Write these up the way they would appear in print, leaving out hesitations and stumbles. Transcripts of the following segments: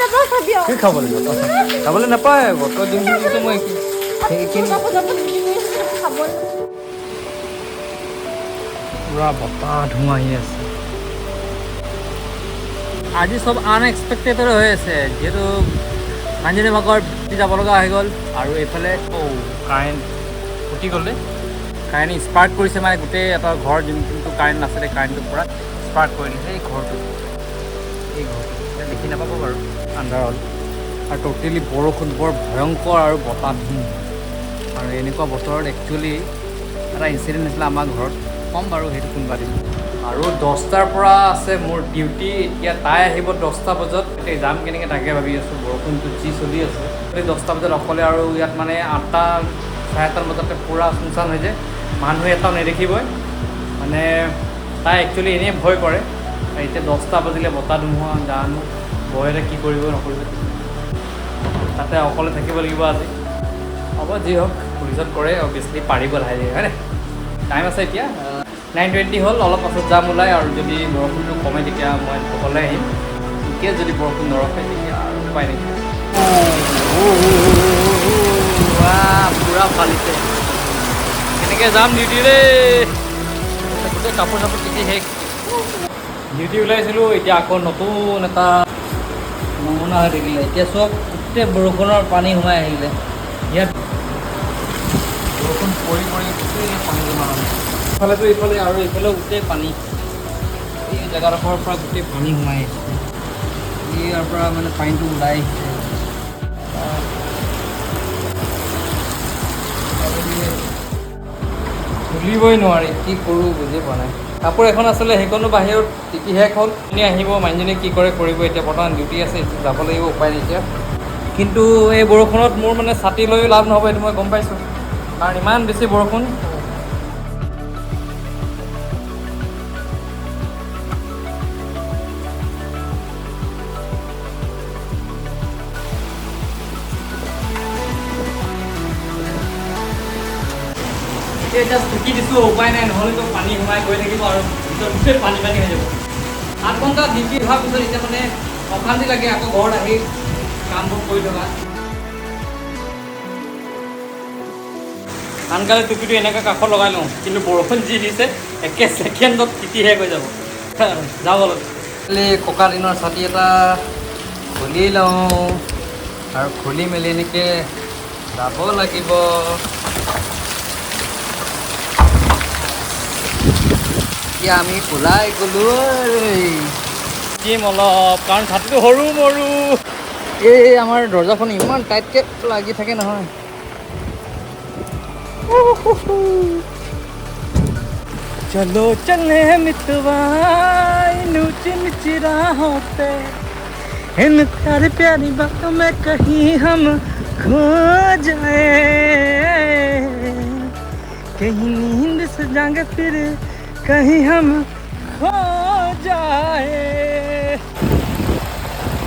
কি খাবলৈ নাপায়? খাবলৈ নাপায় বতৰ দিম দিনটো মই সেইখিনি পুৰা বতাহ ধুমুহা আহি আছে। আজি চব আনএক্সপেক্টেড হৈ আছে, যিহেতু মানুহজনী ভাগৰ যাব লগা হৈ গ'ল আৰু এইফালে কাৰেণ্ট ফুটি গ'লে কাৰেণ্ট স্পাৰ্ক কৰিছে, মানে গোটেই এটা ঘৰ যোনটো কাৰেণ্ট নাছিলে কাৰেণ্টটো পূৰা স্পাৰ্ক কৰি দিছে। এই ঘৰটো দেখি নাপাব বাৰু আন্ধাৰ হ'ল, আৰু ট'টেলি বৰষুণ বৰ ভয়ংকৰ আৰু বতাহ আৰু এনেকুৱা বতৰত একচুৱেলি এটা ইনচিডেণ্ট হৈছিলে আমাৰ ঘৰত, ক'ম বাৰু সেইটো কোনোবা দিন। আৰু 10টাৰ পৰা আছে মোৰ ডিউটি, এতিয়া তাই আহিব 10টা বজাত, এতিয়া যাম কেনেকৈ তাকে ভাবি আছোঁ। বৰষুণটো যি চলি আছে 10টা বজাত অকলে, আৰু ইয়াত মানে 8টা চাৰে 8টামান বজাতে পূৰা শুনচান হৈ যায়, মানুহ এটাও নেদেখিবই। মানে তাই একচুৱেলি এনেই ভয় কৰে, এতিয়া 10টা বাজিলে বতাহ ধুমুহা জানো ভয়তে কি কৰিব নকৰিব, তাতে অকলে থাকিব লাগিব আজি। হ'ব যি হওক, পুলিচত কৰে অভিয়াছলি পাৰিব লাহে লাহে, হয়নে? টাইম আছে এতিয়া 9:20 হ'ল, অলপ পাছত যাম ওলাই, আৰু যদি বৰষুণটো কমে তেতিয়া মই অকলে আহিম। এতিয়া যদি বৰষুণ নৰখে তেতিয়া আৰু উপায় নাই। পূৰা ফালিছে, কেনেকৈ যাম ডিউটিলৈ? গোটেই কাপোৰ চাপোৰ তিতি শেষ। ডিউটি ওলাইছিলোঁ, এতিয়া আকৌ নতুন এটা নমুনা হৈ থাকিলে। এতিয়া চব গোটেই বৰষুণৰ পানী সোমাই আহিলে ইয়াত, বৰষুণ পৰি গোটেই পানী জমা হয়। ইফালেতো ইফালে আৰু এইফালেও গোটেই পানী, এই জেগাডোখৰৰ পৰা গোটেই পানী সোমাই আহিছে, ইয়াৰ পৰা মানে পানীটো ওলাই আহিছে। খুলিবই নোৱাৰি, কি কৰোঁ বুজি পোৱা নাই। কাপোৰ এখন আছিলে সেইখনো বাহিৰত তিতি শেষ হ'ল। আপুনি আহিব, মানুহজনী কি কৰে কৰিব, এতিয়া বৰ্তমান ডিউটি আছে, যাব লাগিব, উপায় নাইকিয়া। কিন্তু এই বৰষুণত মোৰ মানে ছাতি লৈও লাভ নহ'ব, এইটো মই গম পাইছোঁ, কাৰণ ইমান বেছি বৰষুণ। এতিয়া ঢুকি দিছোঁ, উপায় নাই, নহ'লেতো পানী সোমাই গৈ থাকিব আৰু ভিতৰত গোটেই পানী হৈ যাব। 8 ঘণ্টা ডিউটি হোৱাৰ পিছত এতিয়া মানে অশান্তি লাগে আকৌ ঘৰত আহি কামবোৰ কৰি থকা। আনকালে টুপিটো এনেকৈ কাষত লগাই লওঁ, কিন্তু বৰষুণ যি দিছে একে ছেকেণ্ডত তিতি শেষ হৈ যাব। যাব ককা দিনৰ ছাতি এটা খুলি লওঁ, আৰু খুলি মেলি এনেকৈ যাব লাগিব। এতিয়া আমি ওলাই গ'লোঁ কিম অলপ, কাৰণ ছাতিটো সৰু মৰু। এই আমাৰ দৰ্জাখন ইমান টাইটকৈ লাগি থাকে নহয়। चलो चले मितवा ऊंची नीची राहों पे, इन प्यारी प्यारी बातों में कहीं हम खो जाए, कहीं नींद से जागे फिर कहीं हम खो जाए।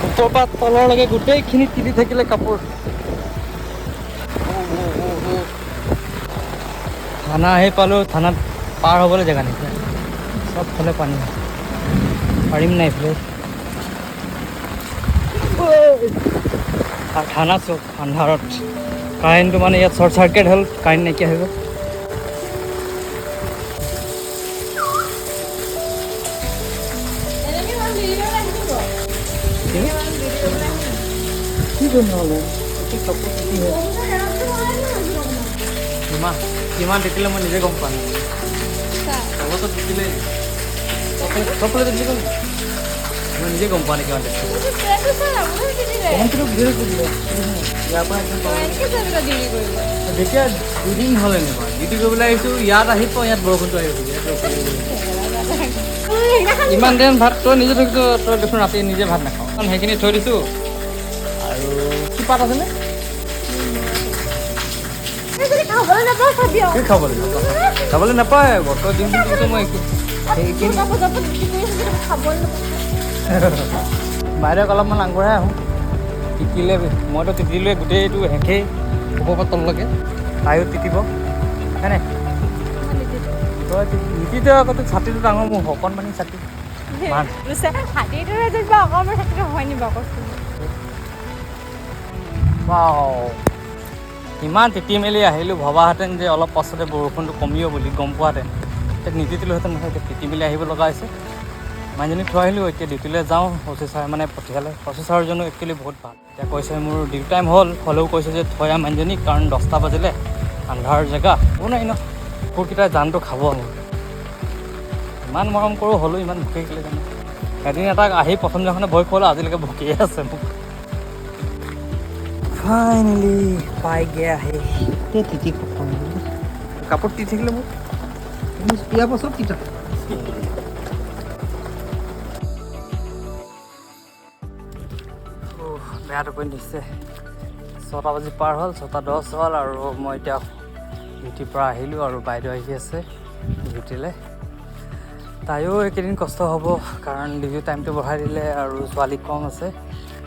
ওপৰৰ পৰা তললৈকে গোটেইখিনি তিতি থাকিলে কাপোৰ। থানা আহি পালোঁ, থানাত পাৰ হ'বলৈ জেগা নাইকিয়া, চবফালে পানী। পাৰিম নাই এইফালে, আৰু থানা চব আন্ধাৰত, কাৰেণ্টটো মানে ইয়াত শ্বৰ্ট চাৰ্কিট হ'ল, কাৰেণ্ট নাইকিয়া হৈ গ'ল। কি নহ'লে কাপোৰ কি হয়, কিমান দেখিলে মই নিজে গম পোৱা নাই। কাগজত দেখিলে চবফালে দেখি গ'ল, মই নিজে গম পোৱা নাই কিমান দেখিলে। ইয়াৰ পৰা যেতিয়া 2 দিন হ'ল এনেকুৱা ডিউটি কৰিবলৈ আহিছোঁ, ইয়াত আহি পাওঁ ইয়াত বৰষুণটো আহি গৈছে। ইমান টাইম ভাত তই নিজে থৈছোঁ, তই দেখোন ৰাতি নিজে ভাত নাখাওঁ, কাৰণ সেইখিনি থৈ দিছোঁ। আৰু কি পাত আছিলে, খাবলৈ নাপায় বতৰ দিম দিনটো মই সেইখিনি বাহিৰত অলপমান আগবঢ়াই আহোঁ। তিতিলে মইতো তিতিলোৱে, গোটেইটো শেষেই ওপৰৰ পৰা তললৈকে, তাইও তিতিব হয়নে? তই নিতিতে আকৌ ছাতিটো ডাঙৰ, মোৰ অকণমানি ছাতি। ইমান তিতি মেলি আহিলোঁ, ভবাহেঁতেন যে অলপ পাছতে বৰষুণটো কমিব বুলি গম পোৱাহেঁতেন, এতিয়া নিতিতিলোহেঁতেন নহয়, এতিয়া তিতি মেলি আহিব লগা হৈছে। মানুহজনীক থৈ আহিলোঁ, এতিয়া ডিউটিলৈ যাওঁ। অচি ছাৰ মানে পঠিয়ালে, অচি ছাৰজনো একচুৱেলি বহুত ভাল। এতিয়া কৈছে মোৰ ডিউটি টাইম হ'ল, হ'লেও কৈছে যে থৈ আহ মানুহজনীক, কাৰণ 10টা বাজিলে, আন্ধাৰ জেগা একো নাই ন, কুকুৰকেইটাই জানটো খাব মোৰ। ইমান মৰম কৰোঁ, হ'লেও ইমান ভুকি থাকিলে জানো। এদিন এটাক আহি প্ৰথম দিনাখনে ভয় খুৱালে, আজিলৈকে ভুকিয়ে আছে মোক। ফাইনেলি পাইগে আহে তিতি কাপোৰ তি থাকিলে মোক ইয়াৰ পাছত তিতা বেয়া টোপনি দিছে। 6টা বাজি পাৰ হ'ল, 6:10 হ'ল, আৰু মই এতিয়া ডিউটিৰ পৰা আহিলোঁ আৰু বাইদেউ আহি আছে ডিউটিলৈ। তাইও এইকেইদিন কষ্ট হ'ব, কাৰণ ডিউটি টাইমটো বঢ়াই দিলে আৰু ছোৱালী কম আছে,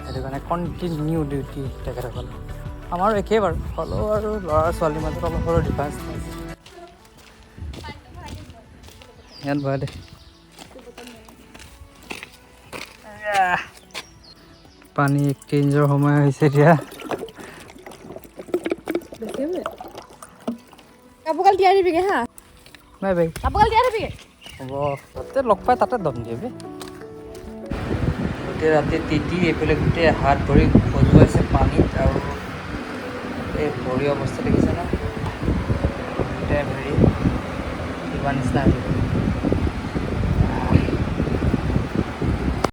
সেইটো কাৰণে কণ্টিনিউ ডিউটি তেখেতসকলে। আমাৰো একেই বাৰু, হ'লেও আৰু ল'ৰা ছোৱালীৰ মাজত অলপ হ'লেও ডিফাৰেঞ্চ আছে। ইয়াত ভৰাই দে। পানী এক্সচেঞ্জৰ সময় হৈছে এতিয়া। কাপোৰকাল তিয়াই দিবিগে হা। Bye bye. কাপোৰকাল তিয়াই দিবিগে। হ'ব, তাতে লগ পাই তাতে দম দিবি। গোটেই ৰাতি তিতি এইফালে গোটেই হাত ভৰি খজুৱাইছে পানীত, আৰু এই ভৰি অৱস্থা দেখি